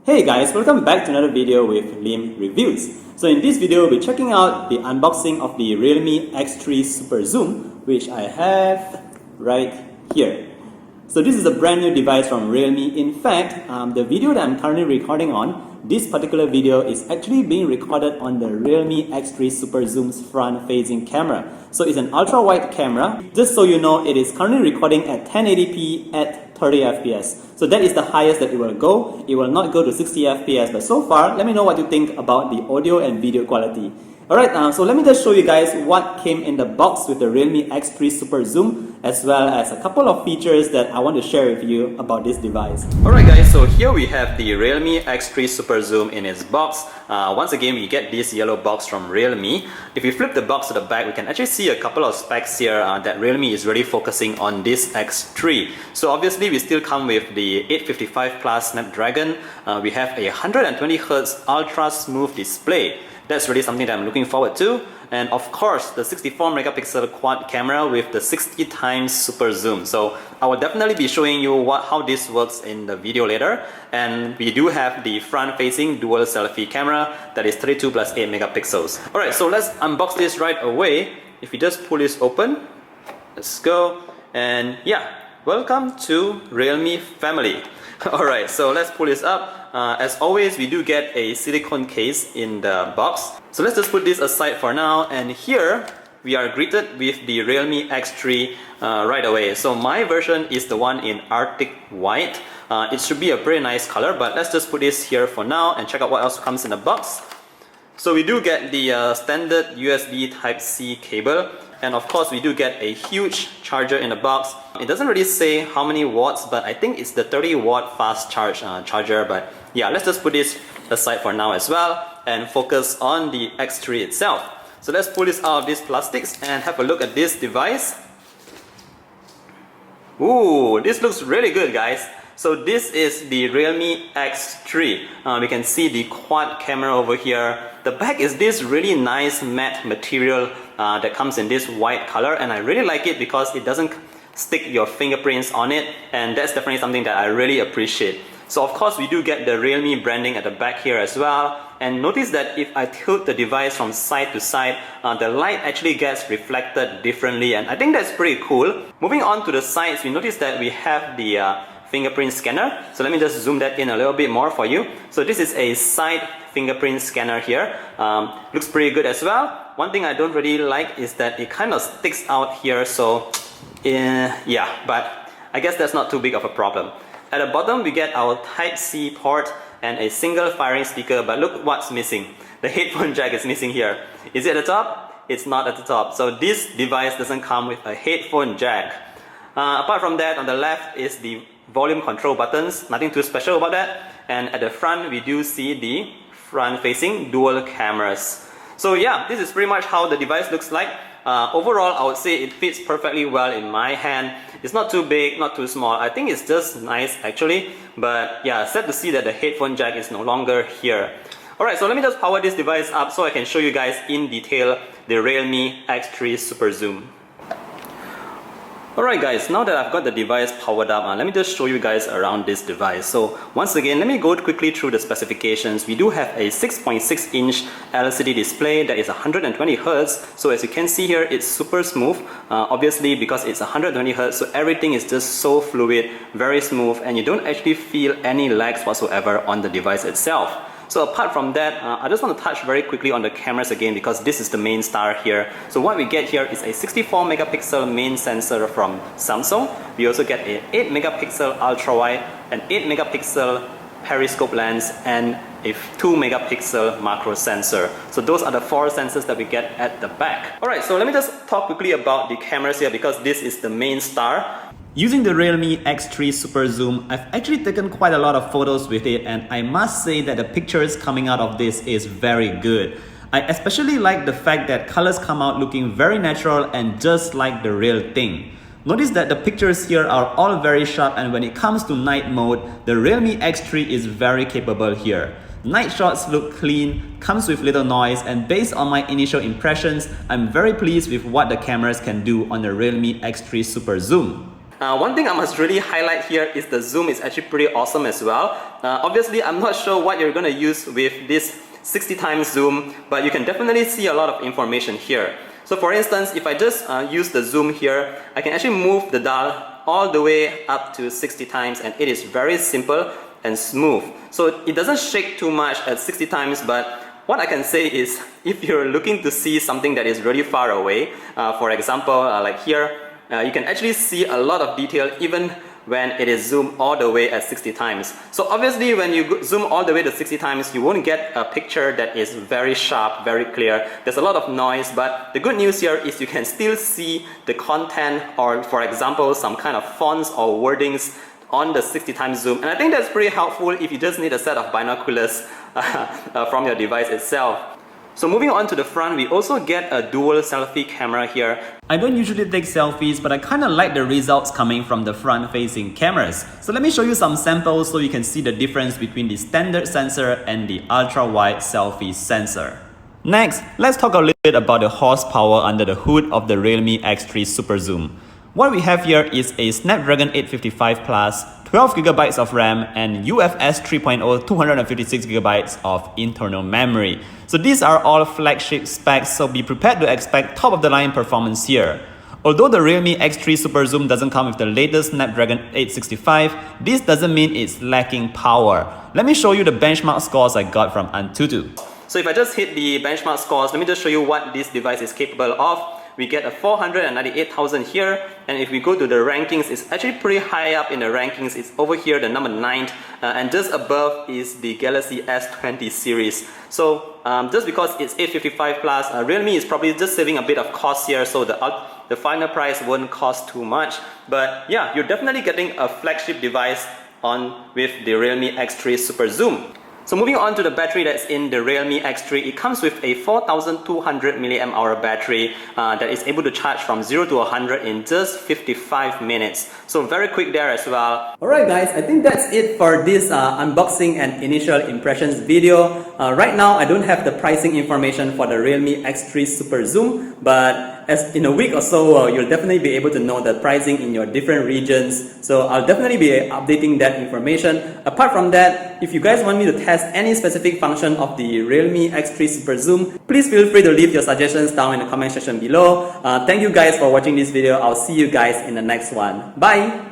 Hey guys, welcome back to another video with Lim Reviews. So in this video, we'll be checking out the unboxing of the Realme X3 SuperZoom, which I have right here. So this is a brand new device from Realme. In fact, the video that I'm currently recording on, this particular video is actually being recorded on the Realme X3 SuperZoom's front-facing camera. So it's an ultra-wide camera. Just so you know, it is currently recording at 1080p at 30 FPS. So that is the highest that it will go. It will not go to 60 FPS, but so far, let me know what you think about the audio and video quality. Alright, so let me just show you guys what came in the box with the Realme X3 SuperZoom, as well as a couple of features that I want to share with you about this device. Alright guys, so here we have the Realme X3 SuperZoom in its box. Once again, we get this yellow box from Realme. If we flip the box to the back, we can actually see a couple of specs here that Realme is really focusing on this X3. So obviously, we still come with the 855 Plus Snapdragon. We have a 120Hz ultra smooth display. That's really something that I'm looking forward to. And of course, the 64 megapixel quad camera with the 60 times super zoom. So I will definitely be showing you how this works in the video later. And we do have the front-facing dual selfie camera that is 32 plus 8 megapixels. Alright, so let's unbox this right away. If we just pull this open, let's go. And yeah, welcome to Realme family. Alright, so let's pull this up. As always, we do get a silicone case in the box. So let's just put this aside for now. And here, we are greeted with the Realme X3 right away. So my version is the one in Arctic White. It should be a very nice color, but let's just put this here for now and check out what else comes in the box. So we do get the standard USB Type-C cable. And of course, we do get a huge charger in the box. It doesn't really say how many watts, but I think it's the 30 watt fast charge charger. But yeah, let's just put this aside for now as well and focus on the X3 itself. So let's pull this out of these plastics and have a look at this device. Ooh, this looks really good, guys. So this is the Realme X3. We can see the quad camera over here. The back is this really nice matte material that comes in this white color, and I really like it because it doesn't stick your fingerprints on it, and that's definitely something that I really appreciate. So of course we do get the Realme branding at the back here as well, and notice that if I tilt the device from side to side, the light actually gets reflected differently, and I think that's pretty cool. Moving on to the sides, we notice that we have the fingerprint scanner. So let me just zoom that in a little bit more for you. So this is a side fingerprint scanner here. Looks pretty good as well. One thing I don't really like is that it kind of sticks out here. So yeah, but I guess that's not too big of a problem. At the bottom, we get our Type-C port and a single firing speaker, but look what's missing. The headphone jack is missing here. Is it at the top? It's not at the top. So this device doesn't come with a headphone jack. Apart from that, on the left is the volume control buttons, nothing too special about that. And at the front, we do see the front-facing dual cameras. So yeah, this is pretty much how the device looks like. Overall, I would say it fits perfectly well in my hand. It's not too big, not too small. I think it's just nice actually. But yeah, sad to see that the headphone jack is no longer here. Alright, so let me just power this device up so I can show you guys in detail the Realme X3 SuperZoom. Alright guys, now that I've got the device powered up, let me just show you guys around this device. So once again, let me go quickly through the specifications. We do have a 6.6 inch LCD display that is 120 Hz. So as you can see here, it's super smooth. Obviously because it's 120 Hz, so everything is just so fluid, very smooth, and you don't actually feel any lags whatsoever on the device itself. So apart from that, I just want to touch very quickly on the cameras again because this is the main star here. So what we get here is a 64 megapixel main sensor from Samsung. We also get an 8 megapixel ultra wide, an 8 megapixel periscope lens, and a 2 megapixel macro sensor. So those are the 4 sensors that we get at the back. Alright, so let me just talk quickly about the cameras here because this is the main star. Using the Realme X3 SuperZoom, I've actually taken quite a lot of photos with it, and I must say that the pictures coming out of this is very good. I especially like the fact that colors come out looking very natural and just like the real thing. Notice that the pictures here are all very sharp, and when it comes to night mode, the Realme X3 is very capable here. Night shots look clean, comes with little noise, and based on my initial impressions, I'm very pleased with what the cameras can do on the Realme X3 SuperZoom. One thing I must really highlight here is the zoom is actually pretty awesome as well. Obviously, I'm not sure what you're going to use with this 60 times zoom, but you can definitely see a lot of information here. So for instance, if I just use the zoom here, I can actually move the dial all the way up to 60 times, and it is very simple and smooth. So it doesn't shake too much at 60 times, but what I can say is if you're looking to see something that is really far away, for example, like here, you can actually see a lot of detail even when it is zoomed all the way at 60 times. So obviously when you zoom all the way to 60 times, you won't get a picture that is very sharp, very clear. There's a lot of noise, but the good news here is you can still see the content, or for example, some kind of fonts or wordings on the 60 times zoom. And I think that's pretty helpful if you just need a set of binoculars from your device itself. So moving on to the front, we also get a dual selfie camera here. I don't usually take selfies, but I kinda like the results coming from the front-facing cameras. So let me show you some samples so you can see the difference between the standard sensor and the ultra-wide selfie sensor. Next, let's talk a little bit about the horsepower under the hood of the Realme X3 SuperZoom. What we have here is a Snapdragon 855 Plus, 12GB of RAM, and UFS 3.0 256GB of internal memory. So these are all flagship specs, so be prepared to expect top-of-the-line performance here. Although the Realme X3 SuperZoom doesn't come with the latest Snapdragon 865, this doesn't mean it's lacking power. Let me show you the benchmark scores I got from Antutu. So if I just hit the benchmark scores, let me just show you what this device is capable of. We get a 498,000 here, and if we go to the rankings, it's actually pretty high up in the rankings. It's over here, the number 9, and just above is the Galaxy S20 series. So just because it's 855 plus, Realme is probably just saving a bit of cost here, so the final price won't cost too much. But yeah, you're definitely getting a flagship device with the Realme X3 SuperZoom. So moving on to the battery that's in the Realme X3, it comes with a 4200 mAh battery that is able to charge from 0 to 100 in just 55 minutes. So very quick there as well. Alright guys, I think that's it for this unboxing and initial impressions video. Right now I don't have the pricing information for the Realme X3 SuperZoom, but as in a week or so, you'll definitely be able to know the pricing in your different regions. So I'll definitely be updating that information. Apart from that, if you guys want me to test any specific function of the Realme X3 SuperZoom, please feel free to leave your suggestions down in the comment section below. Thank you guys for watching this video. I'll see you guys in the next one. Bye!